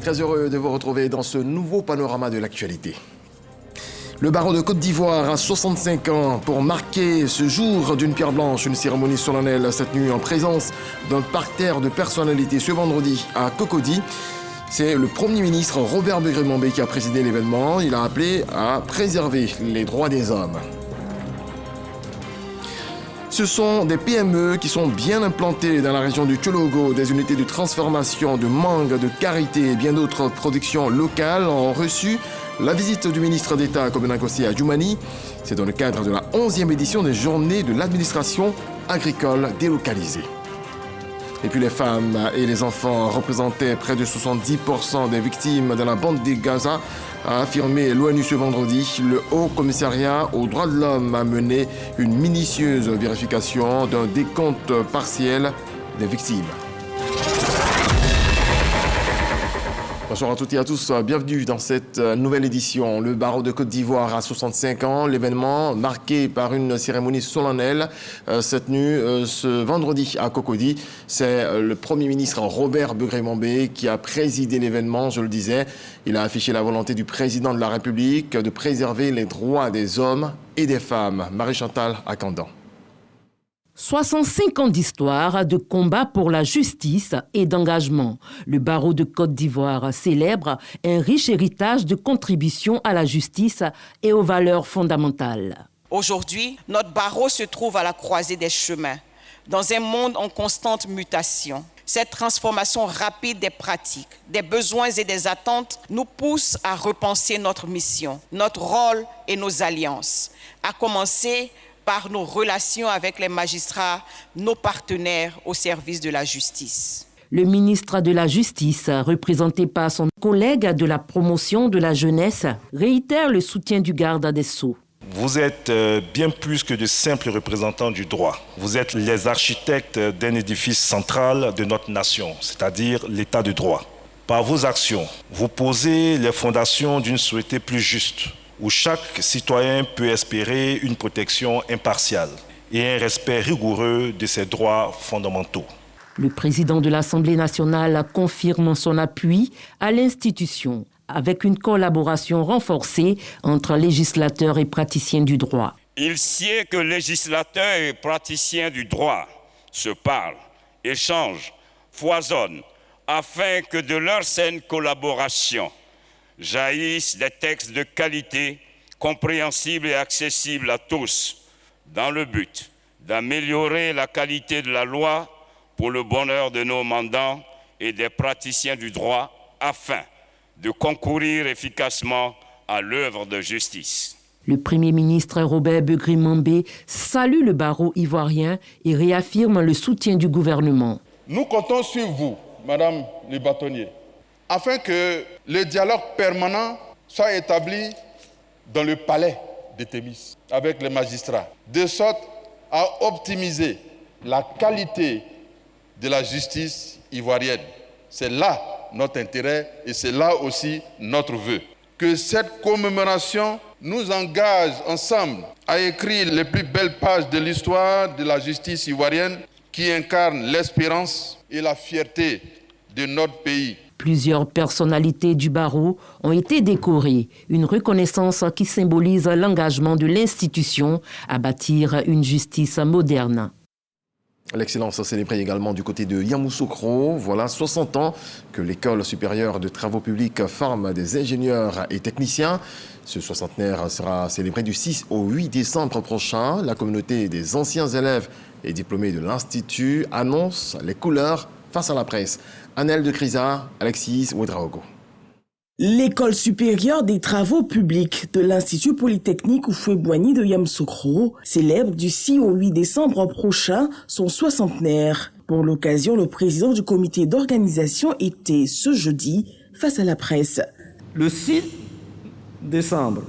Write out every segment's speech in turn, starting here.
Très heureux de vous retrouver dans ce nouveau panorama de l'actualité. Le barreau de Côte d'Ivoire a 65 ans. Pour marquer ce jour d'une pierre blanche, une cérémonie solennelle cette nuit en présence d'un parterre de personnalités ce vendredi à Cocody. C'est le Premier ministre Robert Begré-Mambé qui a présidé l'événement. Il a appelé à préserver les droits des hommes. Ce sont des PME qui sont bien implantées dans la région du Tchologo. Des unités de transformation, de mangue, de karité et bien d'autres productions locales ont reçu la visite du ministre d'État Kobenakossi Adjoumani. C'est dans le cadre de la 11e édition des Journées de l'administration agricole délocalisée. Et puis les femmes et les enfants représentaient près de 70% des victimes de la bande de Gaza, a affirmé l'ONU ce vendredi. Le Haut Commissariat aux droits de l'homme a mené une minutieuse vérification d'un décompte partiel des victimes. Bonjour à toutes et à tous, bienvenue dans cette nouvelle édition. Le barreau de Côte d'Ivoire a 65 ans, l'événement marqué par une cérémonie solennelle cette nuit, ce vendredi à Cocody. C'est le Premier ministre Robert Begré-Mambé qui a présidé l'événement, je le disais. Il a affiché la volonté du président de la République de préserver les droits des hommes et des femmes. Marie-Chantal Akandan. 65 ans d'histoire, de combat pour la justice et d'engagement. Le barreau de Côte d'Ivoire célèbre un riche héritage de contribution à la justice et aux valeurs fondamentales. Aujourd'hui, notre barreau se trouve à la croisée des chemins, dans un monde en constante mutation. Cette transformation rapide des pratiques, des besoins et des attentes nous pousse à repenser notre mission, notre rôle et nos alliances, à commencer par nos relations avec les magistrats, nos partenaires au service de la justice. Le ministre de la Justice, représenté par son collègue de la promotion de la jeunesse, réitère le soutien du garde des Sceaux. Vous êtes bien plus que de simples représentants du droit. Vous êtes les architectes d'un édifice central de notre nation, c'est-à-dire l'État de droit. Par vos actions, vous posez les fondations d'une société plus juste, où chaque citoyen peut espérer une protection impartiale et un respect rigoureux de ses droits fondamentaux. Le président de l'Assemblée nationale confirme son appui à l'institution avec une collaboration renforcée entre législateurs et praticiens du droit. Il sied que législateurs et praticiens du droit se parlent, échangent, foisonnent, afin que de leur saine collaboration jaillissent des textes de qualité, compréhensibles et accessibles à tous, dans le but d'améliorer la qualité de la loi pour le bonheur de nos mandants et des praticiens du droit, afin de concourir efficacement à l'œuvre de justice. Le Premier ministre Robert Begré-Mambé salue le barreau ivoirien et réaffirme le soutien du gouvernement. Nous comptons sur vous, Madame le bâtonnier, afin que le dialogue permanent soit établi dans le palais de Thémis avec les magistrats, de sorte à optimiser la qualité de la justice ivoirienne. C'est là notre intérêt et c'est là aussi notre vœu. Que cette commémoration nous engage ensemble à écrire les plus belles pages de l'histoire de la justice ivoirienne qui incarne l'espérance et la fierté de notre pays. Plusieurs personnalités du barreau ont été décorées, une reconnaissance qui symbolise l'engagement de l'institution à bâtir une justice moderne. L'excellence célébrée également du côté de Yamoussoukro. Voilà 60 ans que l'École supérieure de travaux publics forme des ingénieurs et techniciens. Ce soixantenaire sera célébré du 6 au 8 décembre prochain. La communauté des anciens élèves et diplômés de l'Institut annonce les couleurs face à la presse. Annelle de Crisa, Alexis Ouedraogo. L'École supérieure des travaux publics de l'Institut polytechnique Houphouët-Boigny de Yamoussoukro célèbre du 6 au 8 décembre prochain son soixantenaire. Pour l'occasion, le président du comité d'organisation était ce jeudi face à la presse. Le 6 décembre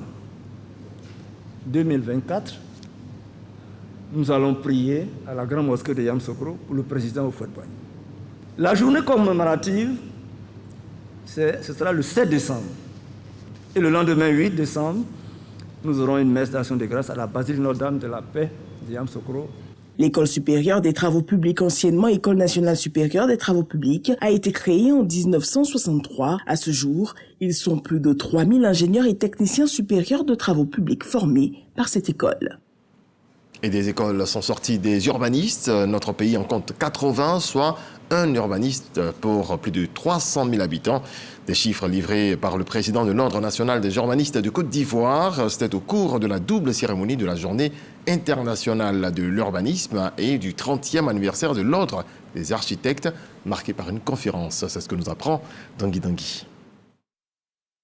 2024, nous allons prier à la grande mosquée de Yamoussoukro pour le président Houphouët-Boigny. La journée commémorative, ce sera le 7 décembre. Et le lendemain, 8 décembre, nous aurons une messe d'action de grâce à la basilique Notre-Dame de la Paix de Yamoussoukro L'École supérieure des travaux publics, anciennement École nationale supérieure des travaux publics, a été créée en 1963. À ce jour, ils sont plus de 3000 ingénieurs et techniciens supérieurs de travaux publics formés par cette école. Et des écoles sont sorties des urbanistes. Notre pays en compte 80, soit un urbaniste pour plus de 300 000 habitants. Des chiffres livrés par le président de l'Ordre national des urbanistes de Côte d'Ivoire. C'était au cours de la double cérémonie de la Journée internationale de l'urbanisme et du 30e anniversaire de l'Ordre des architectes, marqué par une conférence. C'est ce que nous apprend Dangui Dangui.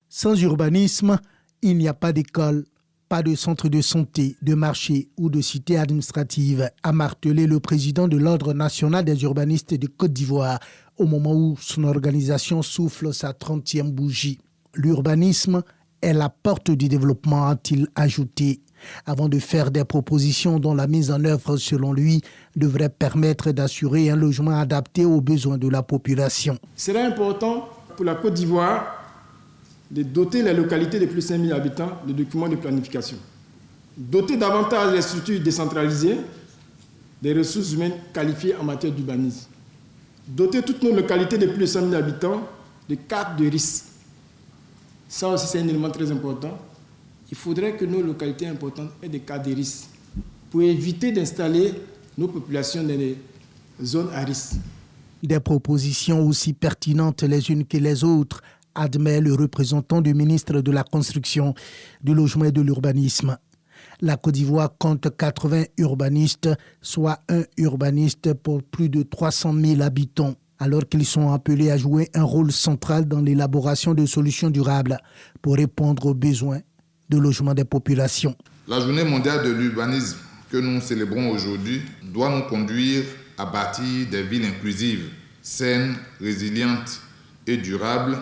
Sans urbanisme, il n'y a pas d'école, pas de centre de santé, de marché ou de cité administrative, a martelé le président de l'Ordre national des urbanistes de Côte d'Ivoire au moment où son organisation souffle sa 30e bougie. L'urbanisme est la porte du développement, a-t-il ajouté, avant de faire des propositions dont la mise en œuvre, selon lui, devrait permettre d'assurer un logement adapté aux besoins de la population. Il serait important pour la Côte d'Ivoire de doter les localités de plus de 5 000 habitants de documents de planification. Doter davantage les structures décentralisées des ressources humaines qualifiées en matière d'urbanisme. Doter toutes nos localités de plus de 5 000 habitants de cartes de risque. Ça aussi, c'est un élément très important. Il faudrait que nos localités importantes aient des cartes de risque pour éviter d'installer nos populations dans des zones à risque. Des propositions aussi pertinentes les unes que les autres, admet le représentant du ministre de la Construction, du Logement et de l'Urbanisme. La Côte d'Ivoire compte 80 urbanistes, soit un urbaniste pour plus de 300 000 habitants, alors qu'ils sont appelés à jouer un rôle central dans l'élaboration de solutions durables pour répondre aux besoins de logement des populations. La journée mondiale de l'urbanisme que nous célébrons aujourd'hui doit nous conduire à bâtir des villes inclusives, saines, résilientes et durables,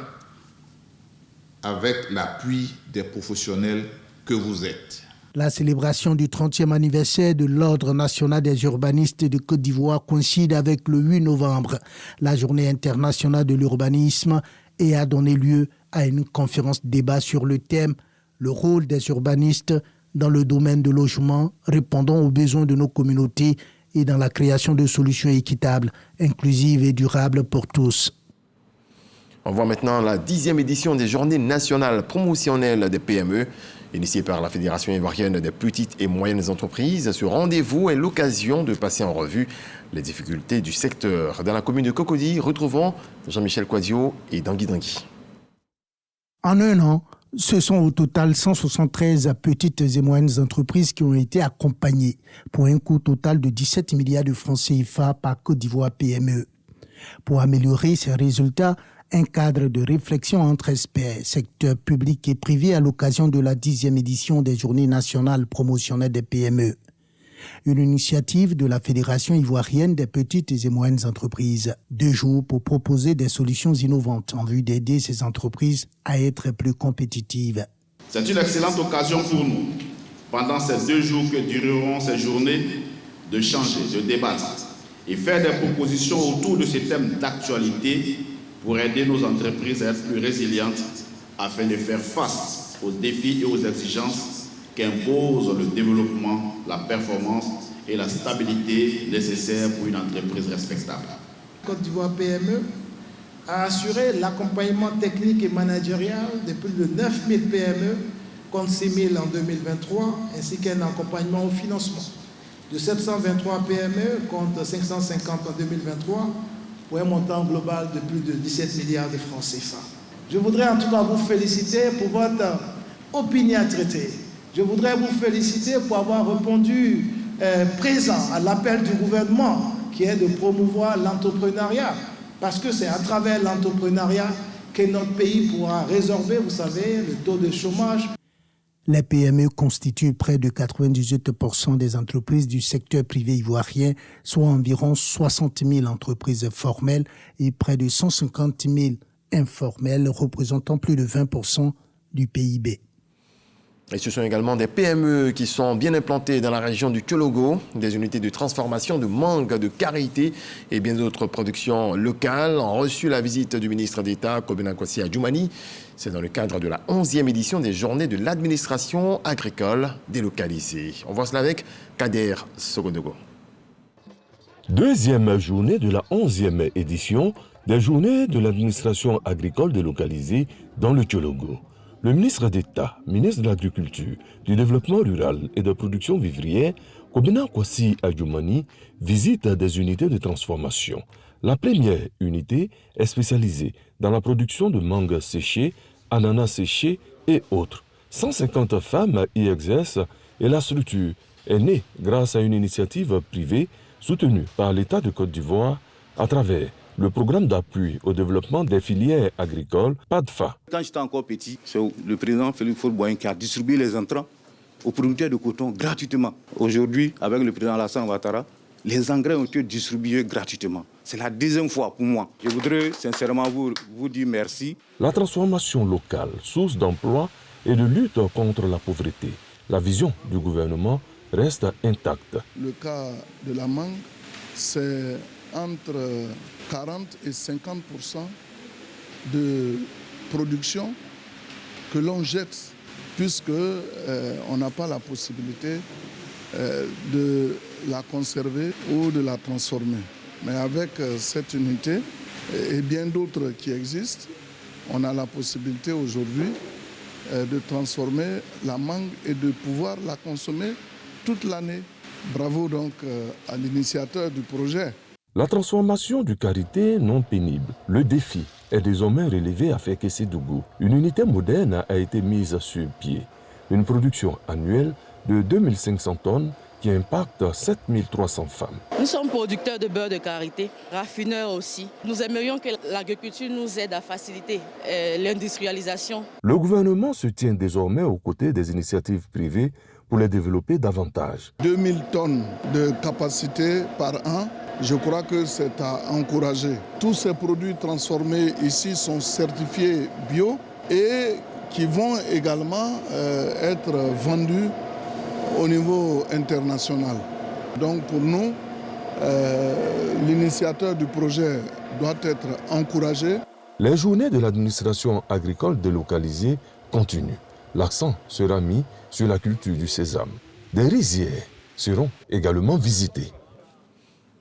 avec l'appui des professionnels que vous êtes. La célébration du 30e anniversaire de l'Ordre national des urbanistes de Côte d'Ivoire coïncide avec le 8 novembre, la journée internationale de l'urbanisme, et a donné lieu à une conférence débat sur le thème « Le rôle des urbanistes dans le domaine du logement, répondant aux besoins de nos communautés et dans la création de solutions équitables, inclusives et durables pour tous ». On voit maintenant la 10e édition des Journées nationales promotionnelles des PME, initiée par la Fédération ivoirienne des petites et moyennes entreprises. Ce rendez-vous est l'occasion de passer en revue les difficultés du secteur. Dans la commune de Cocody, retrouvons Jean-Michel Quadio et Dangui Dangui. En un an, ce sont au total 173 petites et moyennes entreprises qui ont été accompagnées pour un coût total de 17 milliards de francs CFA par Côte d'Ivoire PME. Pour améliorer ces résultats, un cadre de réflexion entre experts, secteur public et privé à l'occasion de la 10e édition des Journées nationales promotionnelles des PME. Une initiative de la Fédération ivoirienne des petites et moyennes entreprises. 2 jours pour proposer des solutions innovantes en vue d'aider ces entreprises à être plus compétitives. C'est une excellente occasion pour nous, pendant ces 2 jours que dureront ces journées, de changer, de débattre et faire des propositions autour de ces thèmes d'actualité pour aider nos entreprises à être plus résilientes afin de faire face aux défis et aux exigences qu'impose le développement, la performance et la stabilité nécessaires pour une entreprise respectable. Côte d'Ivoire PME a assuré l'accompagnement technique et managérial de plus de 9000 PME, contre 6000 en 2023, ainsi qu'un accompagnement au financement de 723 PME, contre 550 en 2023, pour un montant global de plus de 17 milliards de francs CFA. Je voudrais en tout cas vous féliciter pour votre opiniâtreté. Je voudrais vous féliciter pour avoir répondu présent à l'appel du gouvernement qui est de promouvoir l'entrepreneuriat. Parce que c'est à travers l'entrepreneuriat que notre pays pourra résorber, vous savez, le taux de chômage. Les PME constituent près de 98% des entreprises du secteur privé ivoirien, soit environ 60 000 entreprises formelles et près de 150 000 informelles, représentant plus de 20% du PIB. Et ce sont également des PME qui sont bien implantées dans la région du Tchologo, des unités de transformation de mangue, de karité et bien d'autres productions locales ont reçu la visite du ministre d'État, Kobena Kwasi Adjoumani. C'est dans le cadre de la 11e édition des Journées de l'administration agricole délocalisée. On voit cela avec Kader Sogodogo. Deuxième journée de la 11e édition des journées de l'administration agricole délocalisée dans le Tchologo. Le ministre d'État, ministre de l'Agriculture, du Développement rural et de Production vivrière, Kobena Kwasi Adjoumani, visite des unités de transformation. La première unité est spécialisée dans la production de mangues séchées, ananas séchés et autres. 150 femmes y exercent et la structure est née grâce à une initiative privée soutenue par l'État de Côte d'Ivoire à travers le programme d'appui au développement des filières agricoles, PADFA. Quand j'étais encore petit, c'est le président Félix Faure-Boigny qui a distribué les intrants aux producteurs de coton gratuitement. Aujourd'hui, avec le président Alassane Ouattara, les engrais ont été distribués gratuitement. C'est la deuxième fois pour moi. Je voudrais sincèrement vous dire merci. La transformation locale, source d'emploi et de lutte contre la pauvreté. La vision du gouvernement reste intacte. Le cas de la mangue, c'est entre 40 et 50% de production que l'on jette, puisque on n'a pas la possibilité de la conserver ou de la transformer. Mais avec cette unité et bien d'autres qui existent, on a la possibilité aujourd'hui de transformer la mangue et de pouvoir la consommer toute l'année. Bravo donc à l'initiateur du projet. La transformation du karité non pénible. Le défi est désormais relevé à Fekessédougou. Une unité moderne a été mise sur pied. Une production annuelle de 2500 tonnes qui impacte 7300 femmes. Nous sommes producteurs de beurre de karité, raffineurs aussi. Nous aimerions que l'agriculture nous aide à faciliter l'industrialisation. Le gouvernement se tient désormais aux côtés des initiatives privées pour les développer davantage. 2000 tonnes de capacité par an, je crois que c'est à encourager. Tous ces produits transformés ici sont certifiés bio et qui vont également être vendus au niveau international. Donc pour nous, l'initiateur du projet doit être encouragé. Les journées de l'administration agricole délocalisée continuent. L'accent sera mis sur la culture du sésame. Des rizières seront également visitées.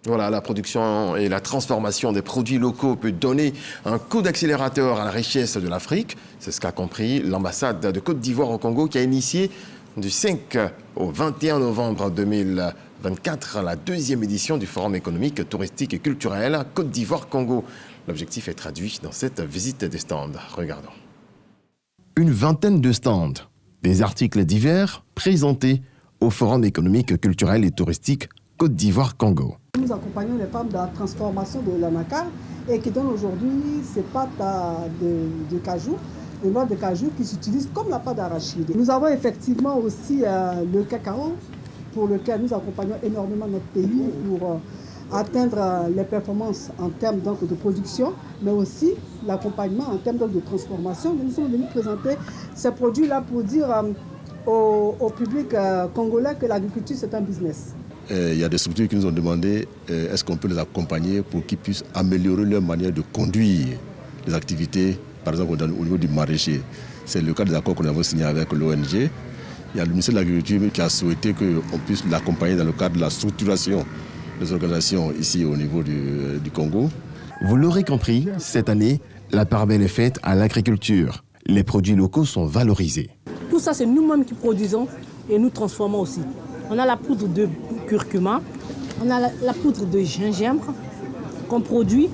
Voilà, la production et la transformation des produits locaux peut donner un coup d'accélérateur à la richesse de l'Afrique. C'est ce qu'a compris l'ambassade de Côte d'Ivoire au Congo qui a initié du 5 au 21 novembre 2024 la deuxième édition du Forum économique, touristique et culturel Côte d'Ivoire-Congo. L'objectif est traduit dans cette visite des stands. Regardons. Une vingtaine de stands, des articles divers présentés au Forum économique, culturel et touristique Côte d'Ivoire-Congo. Nous accompagnons les femmes dans la transformation de l'anacarde et qui donnent aujourd'hui ces pâtes de cajou, des noix de cajou qui s'utilisent comme la pâte d'arachide. Nous avons effectivement aussi le cacao pour lequel nous accompagnons énormément notre pays pour atteindre les performances en termes donc, de production, mais aussi l'accompagnement en termes donc, de transformation. Nous sommes venus présenter ces produits-là pour dire au public congolais que l'agriculture c'est un business. Il y a des structures qui nous ont demandé est-ce qu'on peut les accompagner pour qu'ils puissent améliorer leur manière de conduire les activités, par exemple au niveau du maraîcher. C'est le cas des accords qu'on a signés avec l'ONG. Il y a le ministère de l'Agriculture qui a souhaité qu'on puisse l'accompagner dans le cadre de la structuration des organisations ici au niveau du Congo. Vous l'aurez compris, cette année, la part belle est faite à l'agriculture. Les produits locaux sont valorisés. Tout ça, c'est nous-mêmes qui produisons et nous transformons aussi. On a la poudre de curcuma, on a la poudre de gingembre qu'on produit,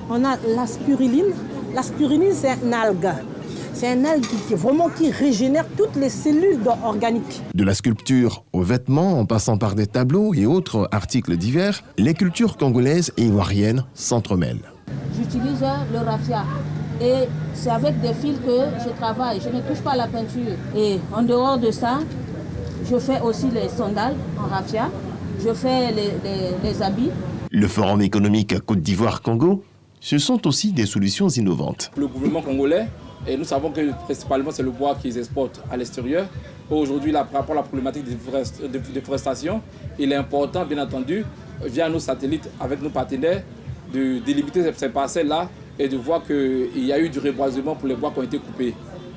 on a la spiruline. La spiruline, c'est un algue. C'est un algue qui régénère toutes les cellules organiques. De la sculpture aux vêtements, en passant par des tableaux et autres articles divers, les cultures congolaises et ivoiriennes s'entremêlent. J'utilise le raffia et c'est avec des fils que je travaille. Je ne touche pas à la peinture. Et en dehors de ça, je fais aussi les sandales en raffia. Je fais les habits. Le Forum économique Côte d'Ivoire-Congo, ce sont aussi des solutions innovantes. Le gouvernement congolais, et nous savons que principalement c'est le bois qu'ils exportent à l'extérieur. Aujourd'hui, par rapport à la problématique de déforestation, il est important, bien entendu, via nos satellites, avec nos partenaires, de délimiter ces parcelles-là et de voir qu'il y a eu du reboisement pour les bois qui ont été coupés.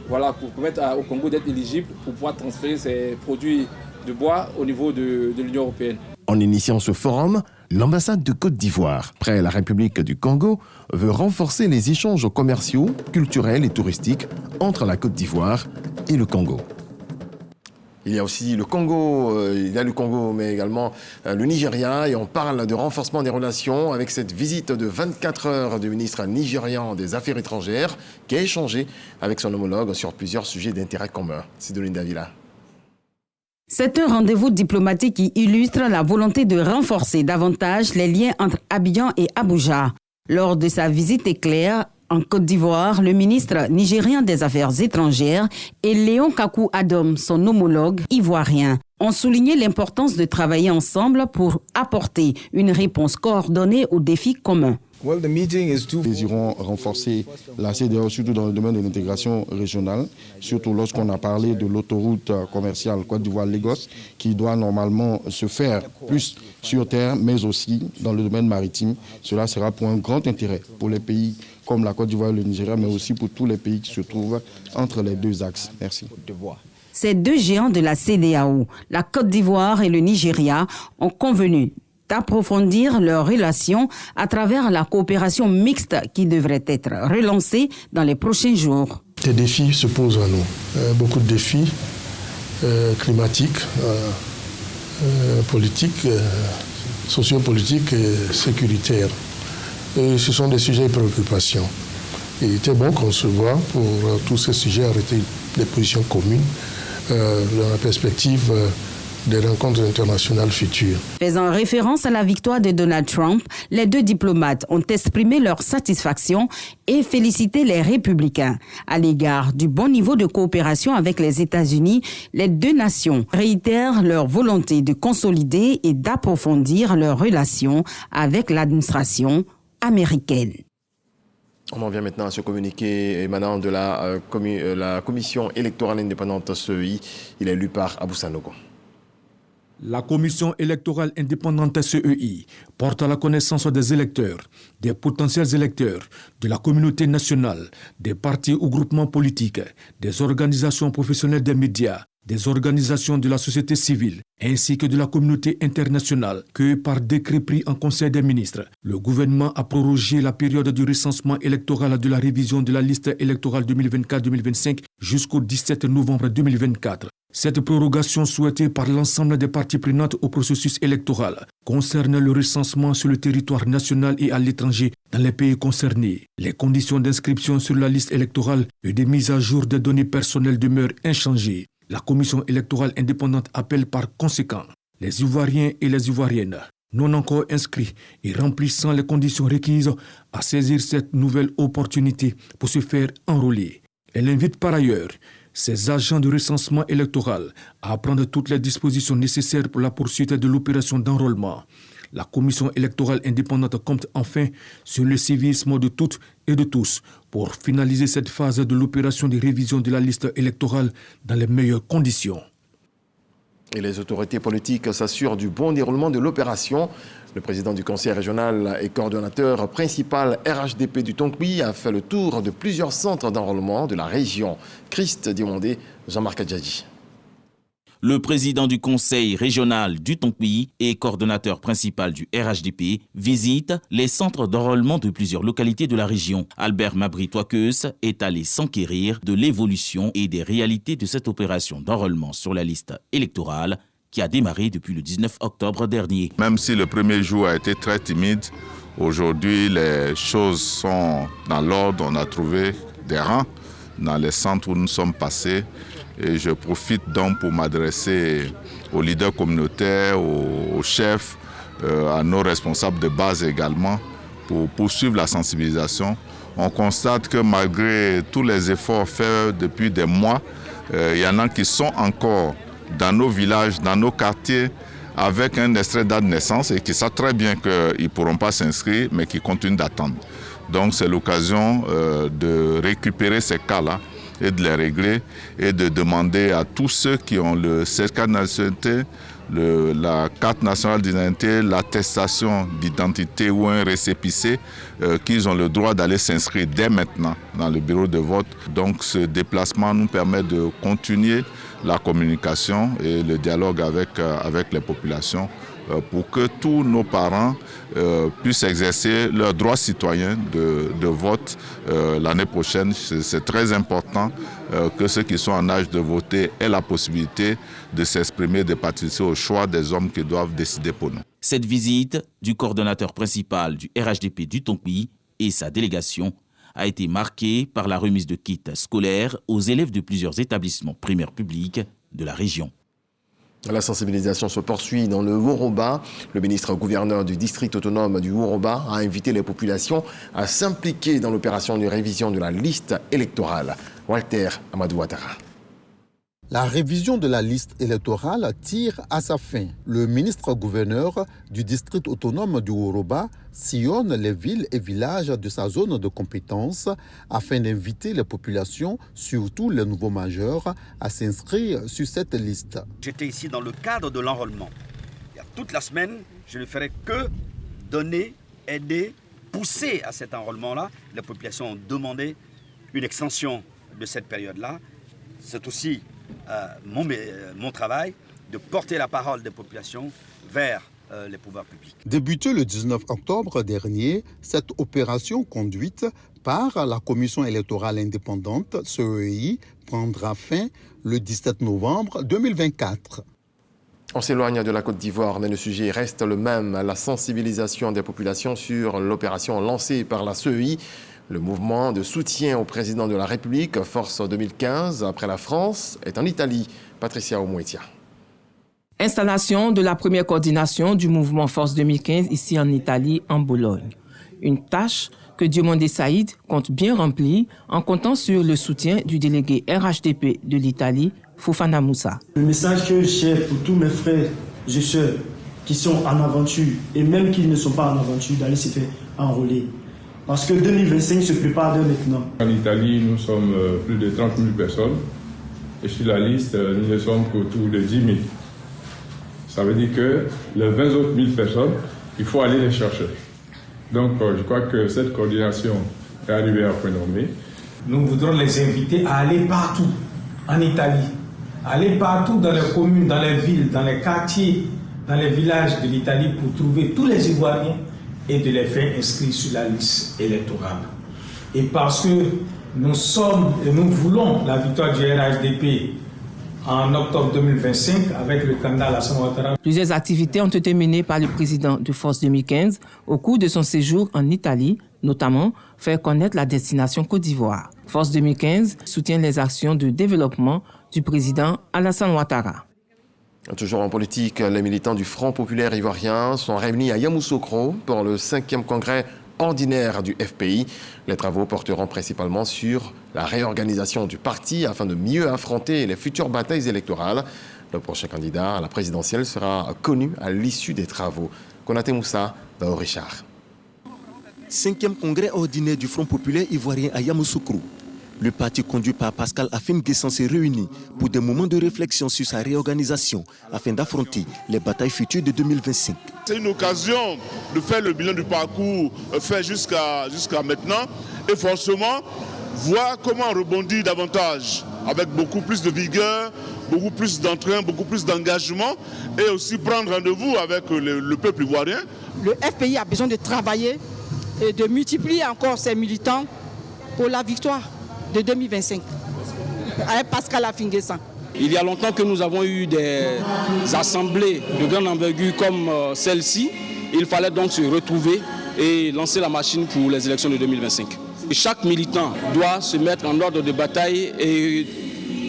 Voilà, pour permettre au Congo d'être éligible pour pouvoir transférer ces produits de bois au niveau de l'Union européenne. En initiant ce forum, l'ambassade de Côte d'Ivoire, près la République du Congo, veut renforcer les échanges commerciaux, culturels et touristiques entre la Côte d'Ivoire et le Congo. Il y a aussi le Congo, mais également le Nigeria, et on parle de renforcement des relations avec cette visite de 24 heures du ministre nigérian des Affaires étrangères qui a échangé avec son homologue sur plusieurs sujets d'intérêt commun. Sidoline Davila. C'est un rendez-vous diplomatique qui illustre la volonté de renforcer davantage les liens entre Abidjan et Abuja. Lors de sa visite éclair en Côte d'Ivoire, le ministre nigérien des Affaires étrangères et Léon Kakou Adom, son homologue ivoirien, ont souligné l'importance de travailler ensemble pour apporter une réponse coordonnée aux défis communs. Nous désirons renforcer la CEDEAO, surtout dans le domaine de l'intégration régionale, surtout lorsqu'on a parlé de l'autoroute commerciale Côte d'Ivoire-Lagos, qui doit normalement se faire plus sur terre, mais aussi dans le domaine maritime. Cela sera pour un grand intérêt pour les pays comme la Côte d'Ivoire et le Nigeria, mais aussi pour tous les pays qui se trouvent entre les deux axes. Merci. Ces deux géants de la CEDEAO, la Côte d'Ivoire et le Nigeria, ont convenu d'approfondir leurs relations à travers la coopération mixte qui devrait être relancée dans les prochains jours. Des défis se posent à nous, beaucoup de défis climatiques, politiques, sociopolitiques et sécuritaires. Et ce sont des sujets de préoccupation. Il était bon qu'on se voit pour tous ces sujets, arrêter des positions communes dans la perspective des rencontres internationales futures. Faisant référence à la victoire de Donald Trump, les deux diplomates ont exprimé leur satisfaction et félicité les républicains. À l'égard du bon niveau de coopération avec les États-Unis, les deux nations réitèrent leur volonté de consolider et d'approfondir leurs relations avec l'administration américaine. On en vient maintenant à ce communiqué émanant de la Commission électorale indépendante CEI. Il est lu par Abou Sanogo. La Commission électorale indépendante CEI porte à la connaissance des électeurs, des potentiels électeurs, de la communauté nationale, des partis ou groupements politiques, des organisations professionnelles des médias, des organisations de la société civile, ainsi que de la communauté internationale, que par décret pris en Conseil des ministres, le gouvernement a prorogé la période du recensement électoral de la révision de la liste électorale 2024-2025 jusqu'au 17 novembre 2024. Cette prorogation souhaitée par l'ensemble des parties prenantes au processus électoral concerne le recensement sur le territoire national et à l'étranger dans les pays concernés. Les conditions d'inscription sur la liste électorale et de mise à jour des données personnelles demeurent inchangées. La Commission électorale indépendante appelle par conséquent les Ivoiriens et les Ivoiriennes non encore inscrits et remplissant les conditions requises à saisir cette nouvelle opportunité pour se faire enrôler. Elle invite par ailleurs ces agents de recensement électoral à prendre toutes les dispositions nécessaires pour la poursuite de l'opération d'enrôlement. La Commission électorale indépendante compte enfin sur le civisme de toutes et de tous pour finaliser cette phase de l'opération de révision de la liste électorale dans les meilleures conditions. Et les autorités politiques s'assurent du bon déroulement de l'opération. Le président du conseil régional et coordonnateur principal RHDP du Tonkpi a fait le tour de plusieurs centres d'enrôlement de la région. Christ Diomondé, Jean-Marc Adjadji. Le président du conseil régional du Tonkpi et coordonnateur principal du RHDP visite les centres d'enrôlement de plusieurs localités de la région. Albert Mabry-Toikeus est allé s'enquérir de l'évolution et des réalités de cette opération d'enrôlement sur la liste électorale qui a démarré depuis le 19 octobre dernier. Même si le premier jour a été très timide, aujourd'hui les choses sont dans l'ordre. On a trouvé des rangs dans les centres où nous sommes passés. Et je profite donc pour m'adresser aux leaders communautaires, aux chefs, à nos responsables de base également, pour poursuivre la sensibilisation. On constate que malgré tous les efforts faits depuis des mois, il y en a qui sont encore dans nos villages, dans nos quartiers, avec un extrait date de naissance et qui savent très bien qu'ils ne pourront pas s'inscrire, mais qui continuent d'attendre. Donc c'est l'occasion de récupérer ces cas-là et de les régler et de demander à tous ceux qui ont le certificat de nationalité, la carte nationale d'identité, l'attestation d'identité ou un récépissé, qu'ils ont le droit d'aller s'inscrire dès maintenant dans le bureau de vote. Donc ce déplacement nous permet de continuer la communication et le dialogue avec les populations pour que tous nos parents puissent exercer leur droit citoyen de vote l'année prochaine. C'est très important que ceux qui sont en âge de voter aient la possibilité de s'exprimer, de participer au choix des hommes qui doivent décider pour nous. Cette visite du coordonnateur principal du RHDP du Tonkwí et sa délégation a été marquée par la remise de kits scolaires aux élèves de plusieurs établissements primaires publics de la région. La sensibilisation se poursuit dans le Woroba. Le ministre-gouverneur du district autonome du Woroba a invité les populations à s'impliquer dans l'opération de révision de la liste électorale. Walter Amadou Ouattara. La révision de la liste électorale tire à sa fin. Le ministre-gouverneur du district autonome du Woroba sillonne les villes et villages de sa zone de compétence afin d'inviter les populations, surtout les nouveaux majeurs, à s'inscrire sur cette liste. J'étais ici dans le cadre de l'enrôlement. Toute la semaine, je ne ferai que donner, aider, pousser à cet enrôlement-là. Les populations ont demandé une extension de cette période-là. C'est aussi mon travail de porter la parole des populations vers les pouvoirs publics. Débutée le 19 octobre dernier, cette opération conduite par la Commission électorale indépendante, CEI, prendra fin le 17 novembre 2024. On s'éloigne de la Côte d'Ivoire, mais le sujet reste le même, la sensibilisation des populations sur l'opération lancée par la CEI. Le mouvement de soutien au président de la République, Force 2015, après la France, est en Italie. Patricia Oumouetia. Installation de la première coordination du mouvement Force 2015 ici en Italie, en Bologne. Une tâche que Diomandé Saïd compte bien remplir en comptant sur le soutien du délégué RHDP de l'Italie, Fofana Moussa. Le message que j'ai pour tous mes frères et sœurs qui sont en aventure et même qui ne sont pas en aventure, d'aller se faire enrôler. Parce que 2025 se prépare dès maintenant. En Italie, nous sommes plus de 30 000 personnes. Et sur la liste, nous ne sommes qu'autour de 10 000. Ça veut dire que les 20 autres 1000 personnes, il faut aller les chercher. Donc, je crois que cette coordination est arrivée à point nommé. Nous voudrons les inviter à aller partout en Italie, aller partout dans les communes, dans les villes, dans les quartiers, dans les villages de l'Italie pour trouver tous les Ivoiriens et de les faire inscrire sur la liste électorale. Et parce que nous voulons la victoire du RHDP en octobre 2025 avec le candidat Alassane Ouattara. Plusieurs activités ont été menées par le président de Force 2015 au cours de son séjour en Italie, notamment faire connaître la destination Côte d'Ivoire. Force 2015 soutient les actions de développement du président Alassane Ouattara. Toujours en politique, les militants du Front populaire ivoirien sont réunis à Yamoussoukro pour le 5e congrès ordinaire du FPI. Les travaux porteront principalement sur la réorganisation du parti afin de mieux affronter les futures batailles électorales. Le prochain candidat à la présidentielle sera connu à l'issue des travaux. Konaté Moussa, Bao Richard. 5e congrès ordinaire du Front populaire ivoirien à Yamoussoukro. Le parti conduit par Pascal Afim Guessan s'est réuni pour des moments de réflexion sur sa réorganisation afin d'affronter les batailles futures de 2025. C'est une occasion de faire le bilan du parcours fait jusqu'à maintenant et forcément voir comment rebondir davantage avec beaucoup plus de vigueur, beaucoup plus d'entrain, beaucoup plus d'engagement et aussi prendre rendez-vous avec le peuple ivoirien. Le FPI a besoin de travailler et de multiplier encore ses militants pour la victoire de 2025 avec Pascal Afim Guessan. Il y a longtemps que nous avons eu des assemblées de grande envergure comme celle-ci. Il fallait donc se retrouver et lancer la machine pour les élections de 2025. Et chaque militant doit se mettre en ordre de bataille et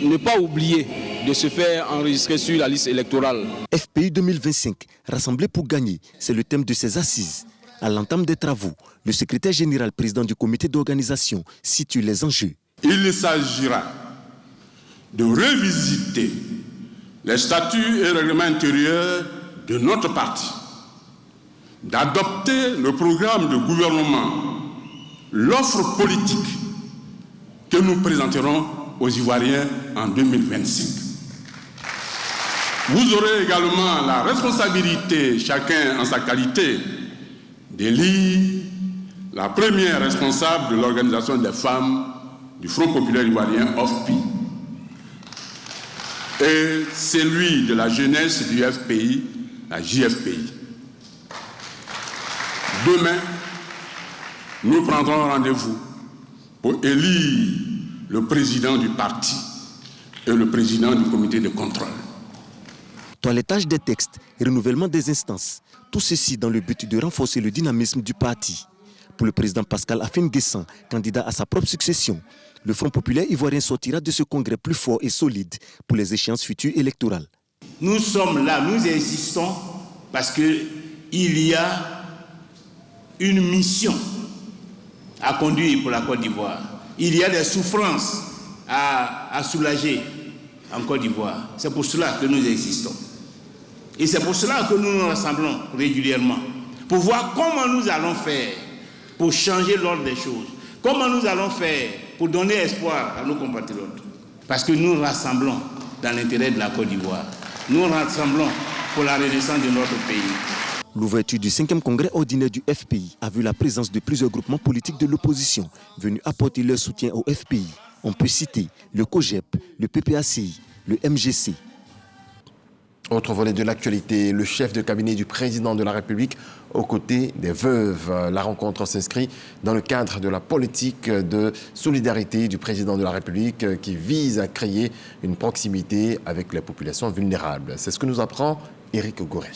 ne pas oublier de se faire enregistrer sur la liste électorale. FPI 2025, rassembler pour gagner, c'est le thème de ces assises. À l'entame des travaux, le secrétaire général président du comité d'organisation situe les enjeux. Il s'agira de revisiter les statuts et règlements intérieurs de notre parti, d'adopter le programme de gouvernement, l'offre politique que nous présenterons aux Ivoiriens en 2025. Vous aurez également la responsabilité, chacun en sa qualité, d'élire la première responsable de l'organisation des femmes du Front populaire ivoirien, OFPI, et celui de la jeunesse du FPI la JFPI. Demain, nous prendrons rendez-vous pour élire le président du parti et le président du comité de contrôle. Toilettage des textes et renouvellement des instances. Tout ceci dans le but de renforcer le dynamisme du parti. Pour le président Pascal Afin-Guessan, candidat à sa propre succession, le Front populaire ivoirien sortira de ce congrès plus fort et solide pour les échéances futures électorales. Nous sommes là, nous existons parce qu'il y a une mission à conduire pour la Côte d'Ivoire. Il y a des souffrances à soulager en Côte d'Ivoire. C'est pour cela que nous existons. Et c'est pour cela que nous nous rassemblons régulièrement, pour voir comment nous allons faire pour changer l'ordre des choses, comment nous allons faire pour donner espoir à nos compatriotes. Parce que nous rassemblons dans l'intérêt de la Côte d'Ivoire. Nous rassemblons pour la renaissance de notre pays. L'ouverture du 5e congrès ordinaire du FPI a vu la présence de plusieurs groupements politiques de l'opposition venus apporter leur soutien au FPI. On peut citer le COGEP, le PPACI, le MGC. Autre volet de l'actualité, le chef de cabinet du président de la République aux côtés des veuves. La rencontre s'inscrit dans le cadre de la politique de solidarité du président de la République qui vise à créer une proximité avec les populations vulnérables. C'est ce que nous apprend Éric Goré.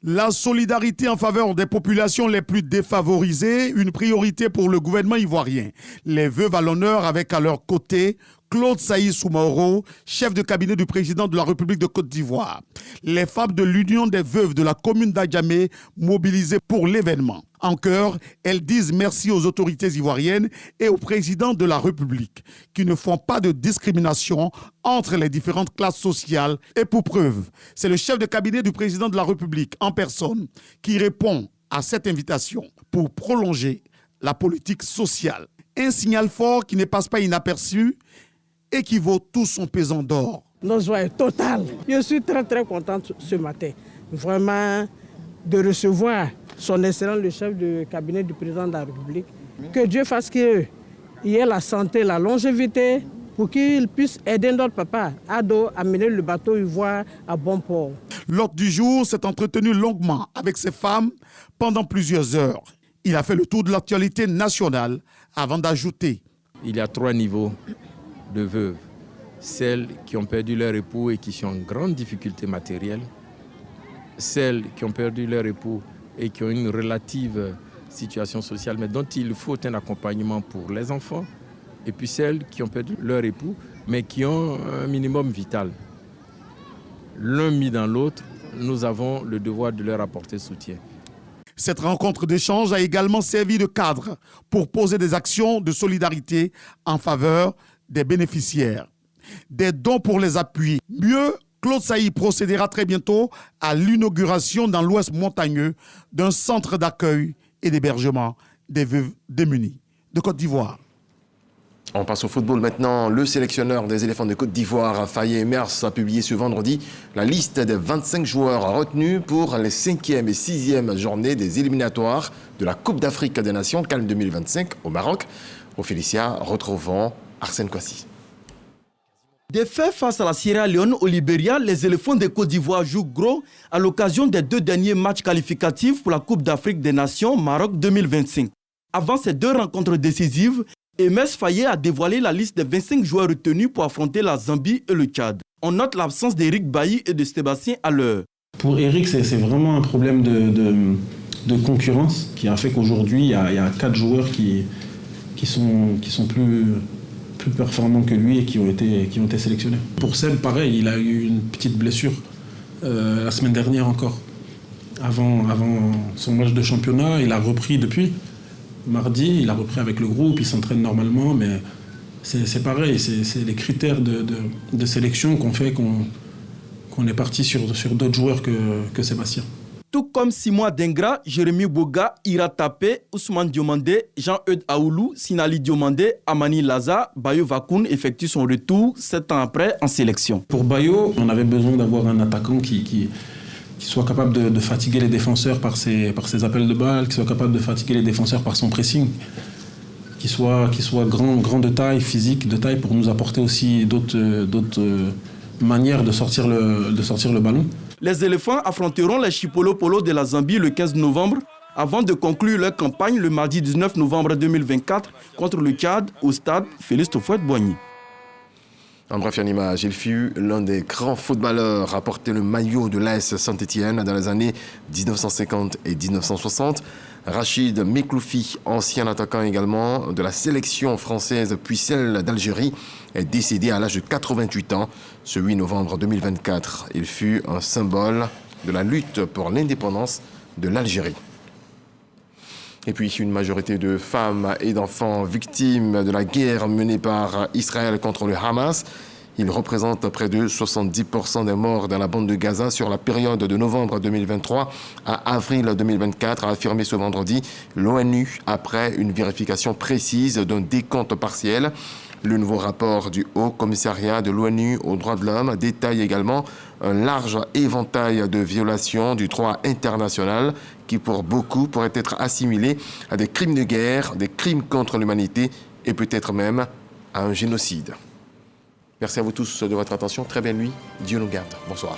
La solidarité en faveur des populations les plus défavorisées, une priorité pour le gouvernement ivoirien. Les veuves à l'honneur avec à leur côté Claude Saïd Soumaoro, chef de cabinet du président de la République de Côte d'Ivoire. Les femmes de l'Union des veuves de la commune d'Adjamé mobilisées pour l'événement. En chœur, elles disent merci aux autorités ivoiriennes et au président de la République qui ne font pas de discrimination entre les différentes classes sociales. Et pour preuve, c'est le chef de cabinet du président de la République en personne qui répond à cette invitation pour prolonger la politique sociale. Un signal fort qui ne passe pas inaperçu et qui vaut tout son pesant d'or. Notre joie est totale. Je suis très contente ce matin, vraiment, de recevoir son Excellence le chef de cabinet du président de la République. Que Dieu fasse qu'il y ait la santé, la longévité, pour qu'il puisse aider notre papa Ado à mener le bateau ivoire à bon port. L'hôte du jour s'est entretenu longuement avec ses femmes pendant plusieurs heures. Il a fait le tour de l'actualité nationale avant d'ajouter. Il y a 3 niveaux de veuves. Celles qui ont perdu leur époux et qui sont en grande difficulté matérielle. Celles qui ont perdu leur époux et qui ont une relative situation sociale, mais dont il faut un accompagnement pour les enfants. Et puis celles qui ont perdu leur époux, mais qui ont un minimum vital. L'un mis dans l'autre, nous avons le devoir de leur apporter soutien. Cette rencontre d'échange a également servi de cadre pour poser des actions de solidarité en faveur des bénéficiaires. Des dons pour les appuyer. Mieux, Claude Saïd procédera très bientôt à l'inauguration dans l'Ouest montagneux d'un centre d'accueil et d'hébergement des veuves démunies de Côte d'Ivoire. On passe au football maintenant. Le sélectionneur des éléphants de Côte d'Ivoire, Faye Emers, a publié ce vendredi la liste des 25 joueurs retenus pour les 5e et 6e journées des éliminatoires de la Coupe d'Afrique des Nations CAN 2025 au Maroc. Au Félicia, retrouvons Arsène Kwasi. Défaits face à la Sierra Leone au Libéria, les éléphants de Côte d'Ivoire jouent gros à l'occasion des 2 derniers matchs qualificatifs pour la Coupe d'Afrique des Nations Maroc 2025. Avant ces 2 rencontres décisives, Emers Faye a dévoilé la liste des 25 joueurs retenus pour affronter la Zambie et le Tchad. On note l'absence d'Éric Bailly et de Sébastien Haller. Pour Eric, c'est vraiment un problème de concurrence qui a fait qu'aujourd'hui, il y a 4 joueurs qui sont plus performants que lui et qui ont été sélectionnés. Pour Seb, pareil, il a eu une petite blessure la semaine dernière encore. Avant son match de championnat, il a repris depuis. Mardi, il a repris avec le groupe, il s'entraîne normalement, mais c'est pareil, c'est les critères de sélection qu'on fait qu'on est parti sur d'autres joueurs que Sébastien. Tout comme Simon Dengra, Jérémy Boga, Ira Tapé, Ousmane Diomandé, Jean-Eudes Aoulou, Sinali Diomandé, Amani Laza, Bayo Vakoun effectue son retour 7 ans après en sélection. Pour Bayo, on avait besoin d'avoir un attaquant qui soit capable de fatiguer les défenseurs par ses appels de balle, qui soit capable de fatiguer les défenseurs par son pressing, qui soit grand de taille, physique de taille, pour nous apporter aussi d'autres manières de sortir le ballon. Les éléphants affronteront les Chipolo-Polo de la Zambie le 15 novembre avant de conclure leur campagne le mardi 19 novembre 2024 contre le Tchad au stade Félix Houphouët-Boigny. En bref, une image, il fut l'un des grands footballeurs à porter le maillot de l'AS Saint-Étienne dans les années 1950 et 1960. Rachid Mekloufi, ancien attaquant également de la sélection française puis celle d'Algérie, est décédé à l'âge de 88 ans ce 8 novembre 2024. Il fut un symbole de la lutte pour l'indépendance de l'Algérie. Et puis, une majorité de femmes et d'enfants victimes de la guerre menée par Israël contre le Hamas. Ils représentent près de 70% des morts dans la bande de Gaza sur la période de novembre 2023 à avril 2024, a affirmé ce vendredi l'ONU après une vérification précise d'un décompte partiel. Le nouveau rapport du Haut Commissariat de l'ONU aux droits de l'homme détaille également un large éventail de violations du droit international qui, pour beaucoup, pourraient être assimilés à des crimes de guerre, des crimes contre l'humanité et peut-être même à un génocide. Merci à vous tous de votre attention. Très belle nuit. Dieu nous garde. Bonsoir.